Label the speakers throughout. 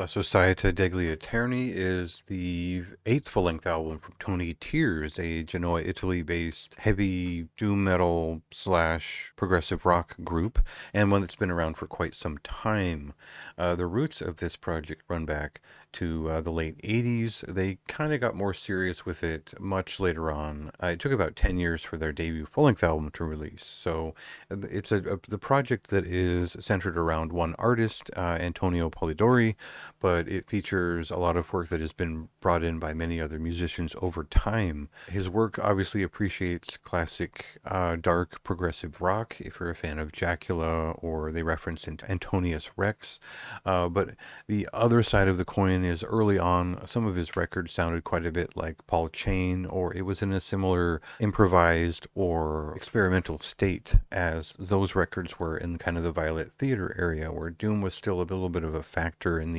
Speaker 1: La Società degli Eterni is the eighth full-length album from Tony Tears, a Genoa, Italy-based heavy doom metal slash progressive rock group, and one that's been around for quite some time. The roots of this project run back to the late 80s. They kind of got more serious with it much later on. It took about 10 years for their debut full-length album to release. So it's the project that is centered around one artist, Antonio Polidori, but it features a lot of work that has been brought in by many other musicians over time. His work obviously appreciates classic dark progressive rock, if you're a fan of Jacula, or they reference Antonius Rex. But the other side of the coin is early on, some of his records sounded quite a bit like Paul Chain, or it was in a similar improvised or experimental state as those records were in kind of the Violet Theater area, where doom was still a little bit of a factor in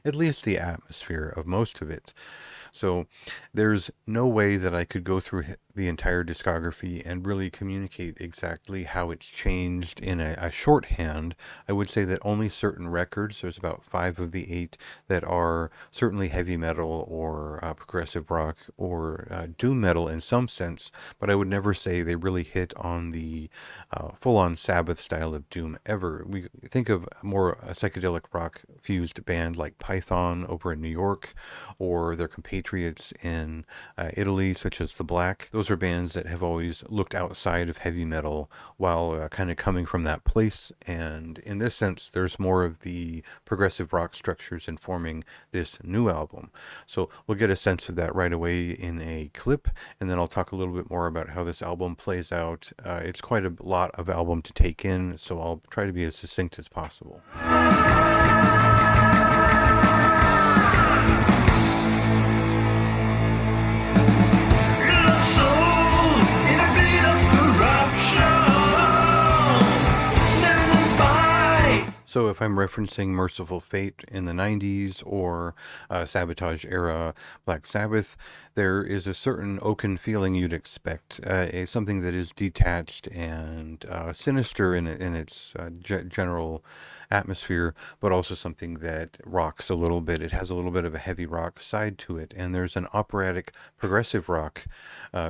Speaker 1: at least the atmosphere of most of it. So there's no way that I could go through the entire discography and really communicate exactly how it's changed in a shorthand. I would say that only certain records, there's about 5 of the 8 that are certainly heavy metal or progressive rock or doom metal in some sense, but I would never say they really hit on the full-on Sabbath style of doom ever. We think of more a psychedelic rock fused band like Python over in New York, or their compatriots in Italy, such as The Black. Those are bands that have always looked outside of heavy metal while kind of coming from that place. And in this sense, there's more of the progressive rock structures informing this new album. So we'll get a sense of that right away in a clip, and then I'll talk a little bit more about how this album plays out. It's quite a lot of album to take in, so I'll try to be as succinct as possible. So if I'm referencing Merciful Fate in the 90s or Sabotage era Black Sabbath, there is a certain oaken feeling you'd expect, something that is detached and sinister in its general atmosphere, but also something that rocks a little bit. It has a little bit of a heavy rock side to it, and there's an operatic progressive rock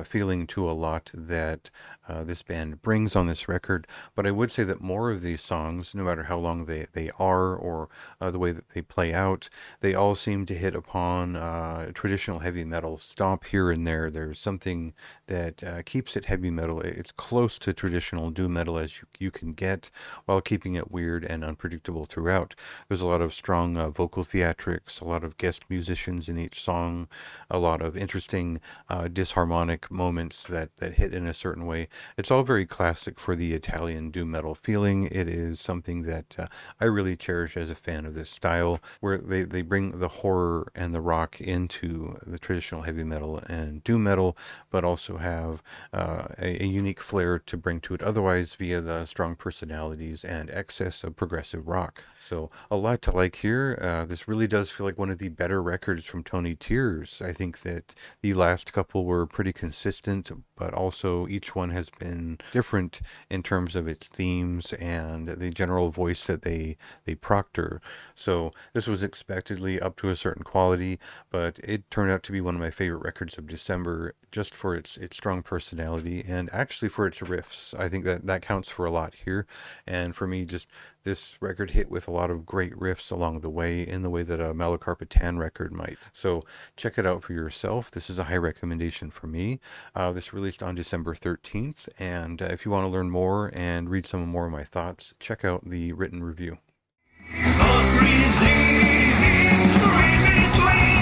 Speaker 1: feeling to a lot that this band brings on this record. But I would say that more of these songs, no matter how long they are or the way that they play out, they all seem to hit upon traditional heavy metal stomp here and there. There's something that keeps it heavy metal. It's close to traditional doom metal as you can get, while keeping it weird and unpredictable throughout. There's a lot of strong vocal theatrics, a lot of guest musicians in each song, a lot of interesting disharmonic moments that hit in a certain way. It's all very classic for the Italian doom metal feeling. It is something that I really cherish as a fan of this style, where they bring the horror and the rock into the traditional heavy metal and doom metal, but also have a unique flair to bring to it otherwise via the strong personalities and excess of progressive rock. So a lot to like here. This really does feel like one of the better records from Tony Tears. I think that the last couple were pretty consistent, but also each one has been different in terms of its themes and the general voice that they proctor. So this was expectedly up to a certain quality, but it turned out to be one of my favorite records of December, just for its strong personality and actually for its riffs. I think that counts for a lot here. And for me, just this record hit with a lot of great riffs along the way, in the way that a Malakarpatan record might. So check it out for yourself. This is a high recommendation for me. This released on December 13th, and if you want to learn more and read some more of my thoughts, check out the written review.
Speaker 2: Not breathing, in between.